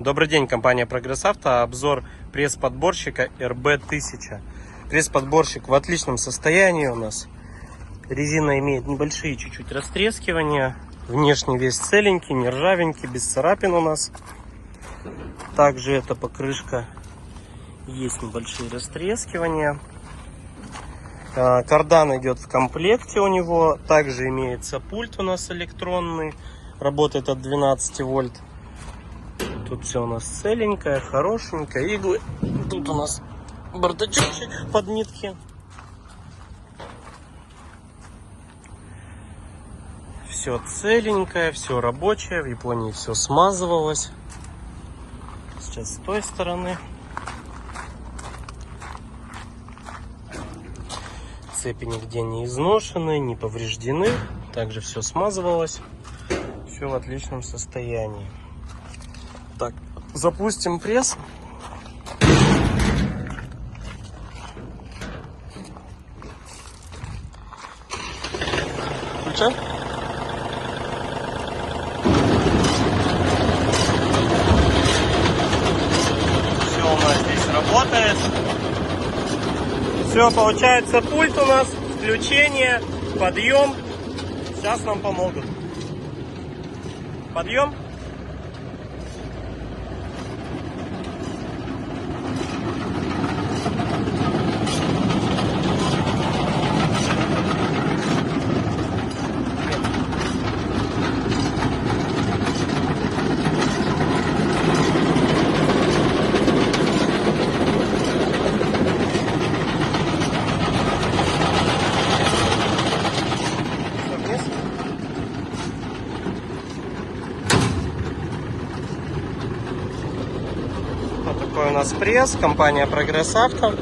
Добрый день, компания Прогресс Авто. Обзор пресс-подборщика РБ-1000. Пресс-подборщик в отличном состоянии у нас. Резина имеет небольшие чуть-чуть растрескивания. Внешний весь целенький, не ржавенький, без царапин у нас. Также эта покрышка есть небольшие растрескивания. Кардан идет в комплекте у него. Также имеется пульт у нас электронный. Работает от 12 вольт. Тут все у нас целенькое, хорошенькое. Иглы. Тут у нас бардачочек под нитки. Все целенькое, все рабочее. В Японии все смазывалось. Сейчас с той стороны. Цепи нигде не изношены, не повреждены. Также все смазывалось. Все в отличном состоянии. Так, запустим пресс. Включай. Все у нас здесь работает. Все, получается, пульт у нас, включение, подъем. Сейчас нам помогут. Подъем. Вот такой у нас пресс, компания Прогресс Авто.